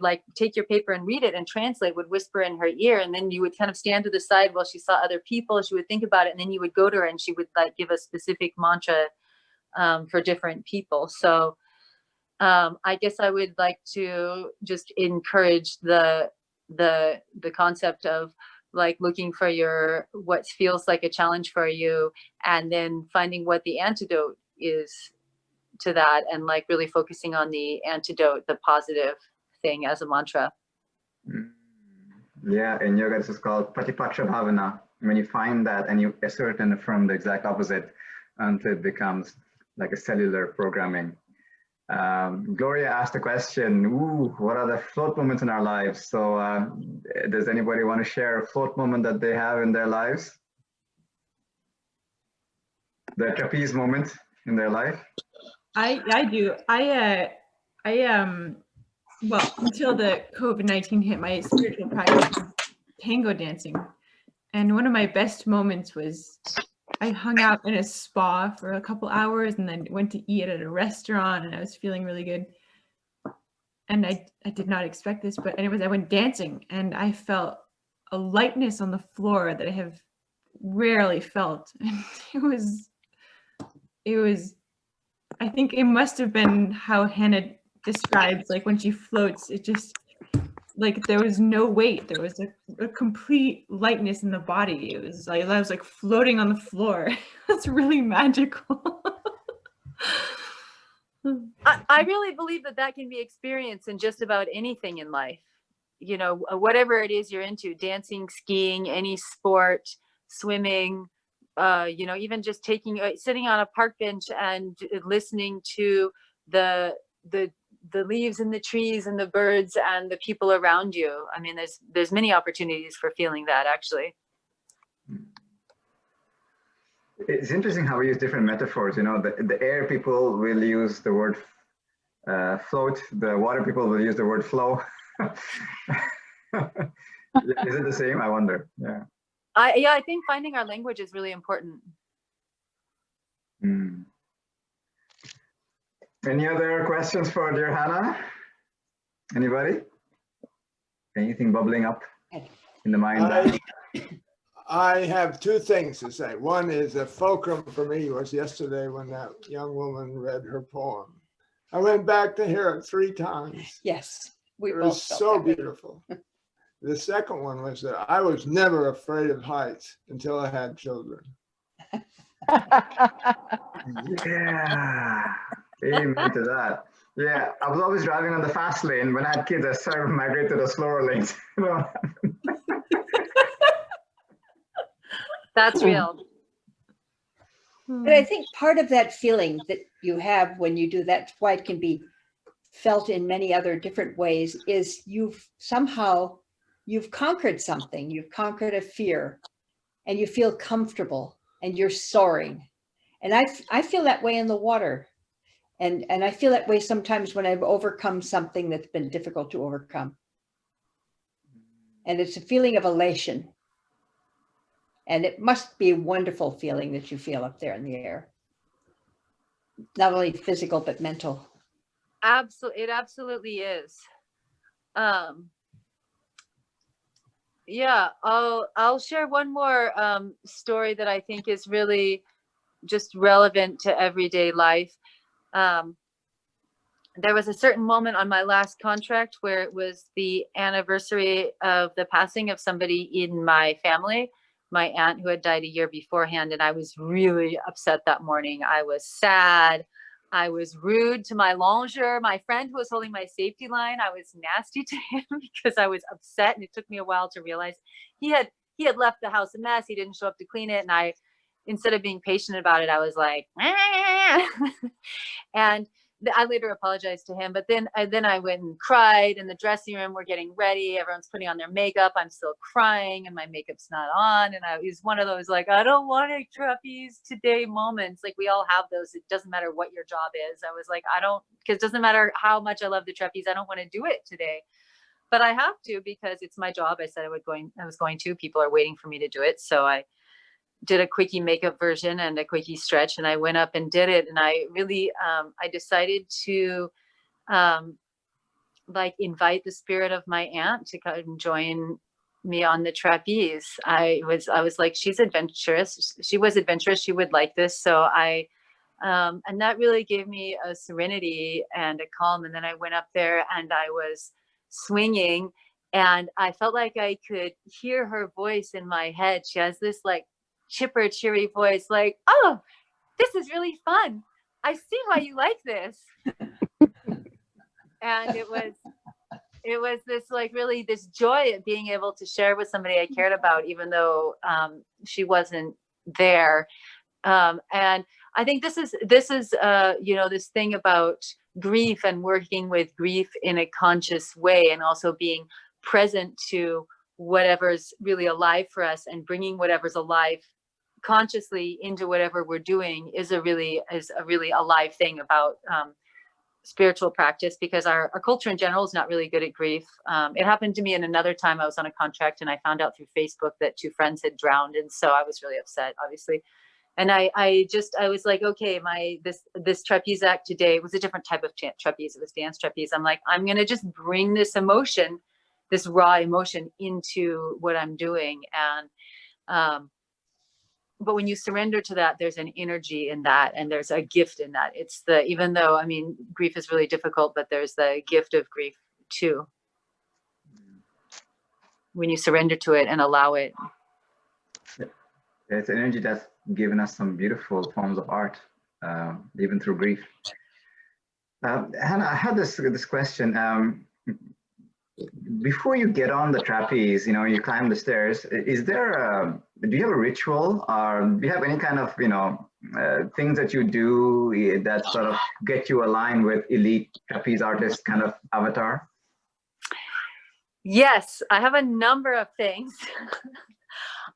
[SPEAKER 5] like take your paper and read it and translate, would whisper in her ear, and then you would kind of stand to the side while she saw other people. She would think about it, and then you would go to her and she would like give a specific mantra for different people. So I guess I would like to just encourage the concept of like looking for what feels like a challenge for you, and then finding what the antidote is to that, and like really focusing on the antidote, the positive thing as a mantra.
[SPEAKER 1] Yeah, in yoga this is called Patipaksha Bhavana. When you find that and you assert and affirm the exact opposite until it becomes like a cellular programming. Gloria asked a question, what are the float moments in our lives? So does anybody want to share a float moment that they have in their lives? The trapeze moment in their life?
[SPEAKER 6] I do. Well, until the COVID-19 hit, my spiritual practice was tango dancing. And one of my best moments was I hung out in a spa for a couple hours and then went to eat at a restaurant, and I was feeling really good. And I did not expect this, but anyways, I went dancing and I felt a lightness on the floor that I have rarely felt. And it was, I think it must have been how Hannah describes, like when she floats, it just, like there was no weight. There was a complete lightness in the body. It was like, I was like floating on the floor. That's really magical.
[SPEAKER 5] I really believe that can be experienced in just about anything in life. You know, whatever it is you're into, dancing, skiing, any sport, swimming, you know, even just sitting on a park bench and listening to the leaves and the trees and the birds and the people around you. I mean, there's many opportunities for feeling that, actually.
[SPEAKER 1] It's interesting how we use different metaphors. You know, the air people will use the word float. The water people will use the word flow. Is it the same? I wonder. Yeah.
[SPEAKER 5] I think finding our language is really important.
[SPEAKER 1] Any other questions for dear Hannah? Anybody? Anything bubbling up in the mind?
[SPEAKER 7] I have two things to say. One is a fulcrum for me was yesterday when that young woman read her poem. I went back to hear it 3 times.
[SPEAKER 8] Yes,
[SPEAKER 7] it was so beautiful. The second one was that I was never afraid of heights until I had children.
[SPEAKER 1] Yeah, amen to that. Yeah, I was always driving on the fast lane. When I had kids, I started to migrate to the slower lanes.
[SPEAKER 5] That's real.
[SPEAKER 8] But I think part of that feeling that you have when you do that, why it can be felt in many other different ways, is you've conquered something. You've conquered a fear, and you feel comfortable, and you're soaring. And I feel that way in the water. And I feel that way sometimes when I've overcome something that's been difficult to overcome. And it's a feeling of elation. And it must be a wonderful feeling that you feel up there in the air. Not only physical, but mental.
[SPEAKER 5] Absolutely, it absolutely is. Yeah, I'll share one more story that I think is really just relevant to everyday life. There was a certain moment on my last contract where it was the anniversary of the passing of somebody in my family, my aunt who had died a year beforehand, and I was really upset that morning. I was sad. I was rude to my longer, my friend who was holding my safety line. I was nasty to him because I was upset, and it took me a while to realize he had left the house a mess. He didn't show up to clean it, and instead of being patient about it, I was like, and I later apologized to him, but then I went and cried in the dressing room. We're getting ready. Everyone's putting on their makeup. I'm still crying and my makeup's not on. And I was one of those, like, I don't want to trapeze today moments. Like we all have those. It doesn't matter what your job is. I was like, because it doesn't matter how much I love the trapeze. I don't want to do it today, but I have to, because it's my job. I said I was going to, people are waiting for me to do it. So I did a quickie makeup version and a quickie stretch, and I went up and did it. And I really, I decided to like invite the spirit of my aunt to come and join me on the trapeze. I was like, she's adventurous. She was adventurous. She would like this. So and that really gave me a serenity and a calm. And then I went up there and I was swinging, and I felt like I could hear her voice in my head. She has this like chipper, cheery voice, like, oh, this is really fun. I see why you like this. And it was this like really this joy of being able to share with somebody I cared about, even though she wasn't there. And I think this is you know, this thing about grief and working with grief in a conscious way, and also being present to whatever's really alive for us, and bringing whatever's alive consciously into whatever we're doing is a really alive thing about spiritual practice, because our culture in general is not really good at grief. It happened to me in another time. I was on a contract and I found out through Facebook that 2 friends had drowned, and so I was really upset, obviously. And I was like, okay, this trapeze act today was a different type of trapeze. It was dance trapeze. I'm like, I'm gonna just bring this emotion, this raw emotion, into what I'm doing. And but when you surrender to that, there's an energy in that, and there's a gift in that. It's even though, I mean, grief is really difficult, but there's the gift of grief too, when you surrender to it and allow it.
[SPEAKER 1] It's an energy that's given us some beautiful forms of art, even through grief. Hannah, I had this question. Before you get on the trapeze, you know, you climb the stairs, do you have a ritual, or do you have any kind of, you know, things that you do that sort of get you aligned with elite trapeze artist kind of avatar?
[SPEAKER 5] Yes, I have a number of things.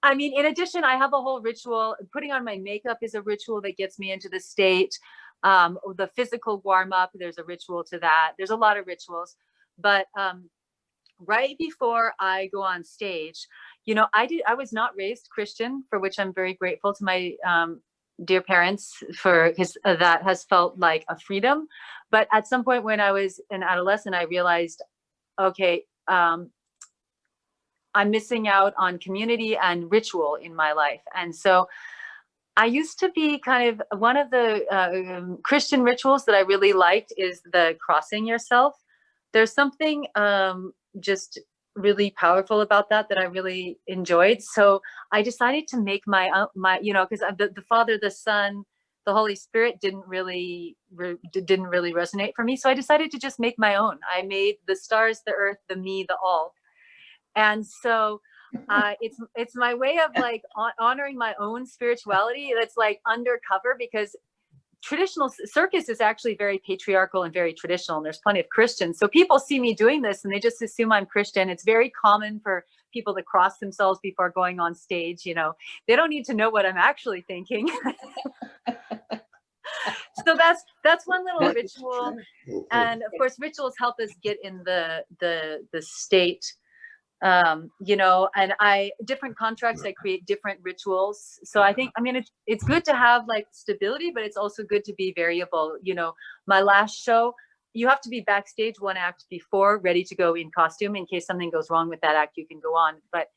[SPEAKER 5] I mean, in addition, I have a whole ritual. Putting on my makeup is a ritual that gets me into the state. The physical warm up, there's a ritual to that. There's a lot of rituals, but right before I go on stage, you know, I was not raised Christian, for which I'm very grateful to my dear parents, because that has felt like a freedom. But at some point when I was an adolescent, I realized, okay, I'm missing out on community and ritual in my life. And so I used to be kind of one of the Christian rituals that I really liked is the crossing yourself. There's something just really powerful about that I really enjoyed. So I decided to make my you know, because the Father, the Son, the Holy Spirit didn't really resonate for me. So I decided to just make my own. I made the stars, the earth, the me, the all. And so it's my way of like honoring my own spirituality that's like undercover, because traditional circus is actually very patriarchal and very traditional, and there's plenty of Christians. So people see me doing this and they just assume I'm Christian. It's very common for people to cross themselves before going on stage. You know, they don't need to know what I'm actually thinking. So that's one little ritual. And of course, rituals help us get in the state. You know, and different contracts, I create different rituals. So I think, I mean, it's good to have like stability, but it's also good to be variable. You know, my last show, you have to be backstage 1 act before, ready to go in costume in case something goes wrong with that act, you can go on. But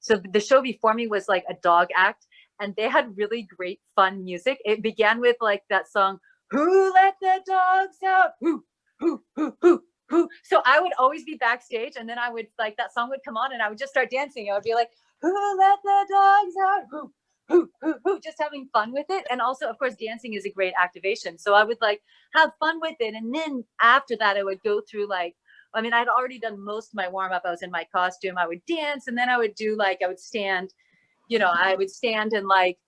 [SPEAKER 5] so the show before me was like a dog act, and they had really great fun music. It began with like that song, "Who let the dogs out? Who, who, who, who." So I would always be backstage, and then I would like that song would come on and I would just start dancing. I would be like, "Who let the dogs out? Who, just having fun with it." And also, of course, dancing is a great activation. So I would like have fun with it. And then after that, I would go through like, I mean, I'd already done most of my warm up. I was in my costume. I would dance, and then I would do like, I would stand, you know, I would stand and like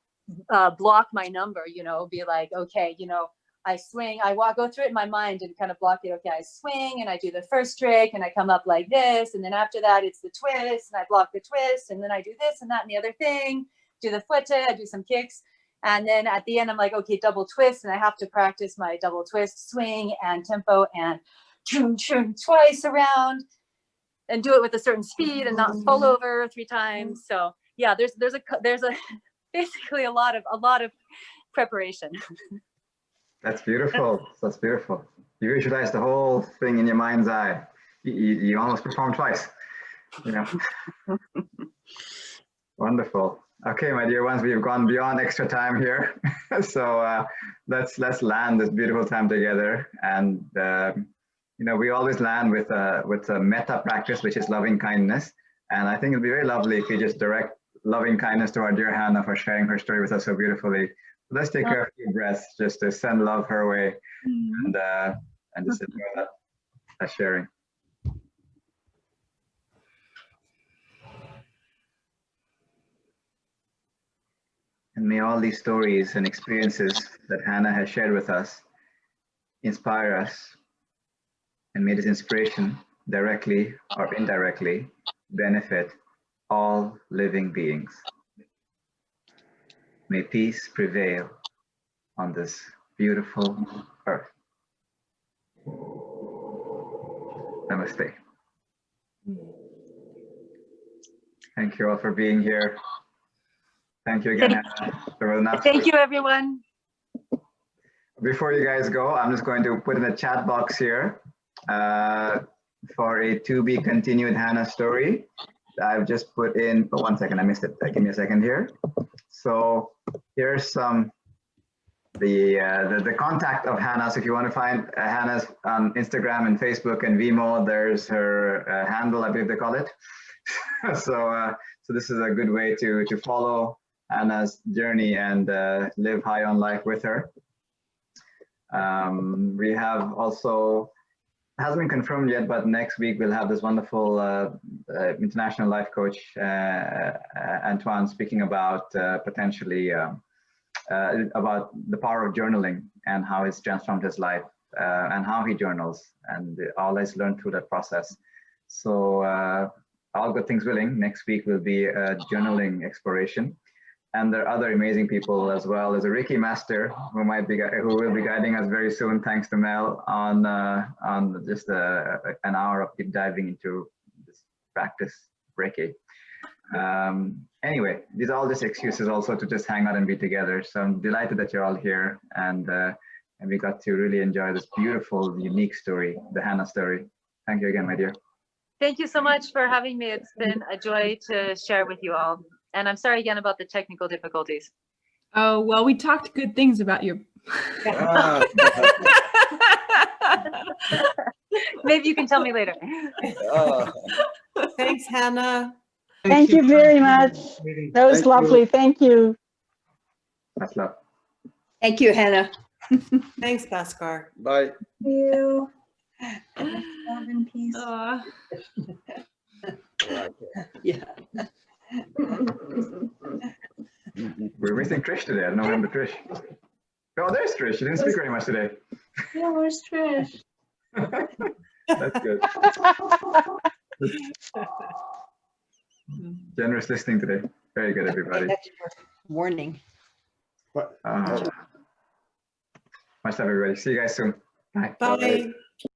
[SPEAKER 5] block my number, you know, be like, okay, you know, I swing, go through it in my mind and kind of block it. Okay, I swing and I do the first trick and I come up like this. And then after that, it's the twist and I block the twist. And then I do this and that and the other thing, do the foote, I do some kicks. And then at the end, I'm like, okay, double twist. And I have to practice my double twist, swing and tempo and chum, chum, twice around and do it with a certain speed and not fall over 3 times. So yeah, there's a basically a lot of preparation.
[SPEAKER 1] That's beautiful. That's beautiful. You visualize the whole thing in your mind's eye. You almost perform twice. You know. Wonderful. Okay, my dear ones, we've gone beyond extra time here. So let's land this beautiful time together. And you know, we always land with a metta practice, which is loving kindness. And I think it'd be very lovely if we just direct loving kindness to our dear Hannah for sharing her story with us so beautifully. Let's take a few breaths just to send love her way and just enjoy that sharing. And may all these stories and experiences that Hannah has shared with us inspire us, and may this inspiration directly or indirectly benefit all living beings. May peace prevail on this beautiful earth. Namaste. Thank you all for being here. Thank you again, Hannah.
[SPEAKER 5] Thank you, everyone.
[SPEAKER 1] Before you guys go, I'm just going to put in the chat box here for a to be continued Hannah story. I've just put in, oh, 1 second, I missed it. Give me a second here. So here's the contact of Hannah. So if you want to find Hannah's on Instagram and Facebook and Vimeo, there's her handle, I believe they call it. So this is a good way to follow Hannah's journey and live high on life with her. We have also, hasn't been confirmed yet, but next week we'll have this wonderful international life coach, Antoine, speaking about potentially about the power of journaling and how it's transformed his life and how he journals and all he's learned through that process. So all good things willing, next week will be a journaling exploration. And there are other amazing people as well. There's a Reiki master who will be guiding us very soon, thanks to Mel, on just an hour of deep diving into this practice Reiki. Anyway, these are all just excuses also to just hang out and be together. So I'm delighted that you're all here, and we got to really enjoy this beautiful, unique story, the Hannah story. Thank you again, my dear.
[SPEAKER 5] Thank you so much for having me. It's been a joy to share with you all. And I'm sorry again about the technical difficulties.
[SPEAKER 6] Oh, well, we talked good things about your...
[SPEAKER 5] Maybe you can tell me later.
[SPEAKER 9] Thanks, Hannah.
[SPEAKER 10] Thank you very much. That was lovely. Thank you.
[SPEAKER 1] That's love.
[SPEAKER 8] Thank you, Hannah.
[SPEAKER 9] Thanks, Bhaskar.
[SPEAKER 11] Bye.
[SPEAKER 10] Thank you.
[SPEAKER 3] Love and peace.
[SPEAKER 8] Yeah.
[SPEAKER 1] We're missing Trish today. I don't know where Trish. Oh, there's Trish. She didn't speak very much today.
[SPEAKER 3] Yeah, where's Trish?
[SPEAKER 1] That's good. Generous listening today. Very good, everybody.
[SPEAKER 8] That's your warning.
[SPEAKER 1] Much love, everybody. See you guys soon. Bye.
[SPEAKER 9] Bye.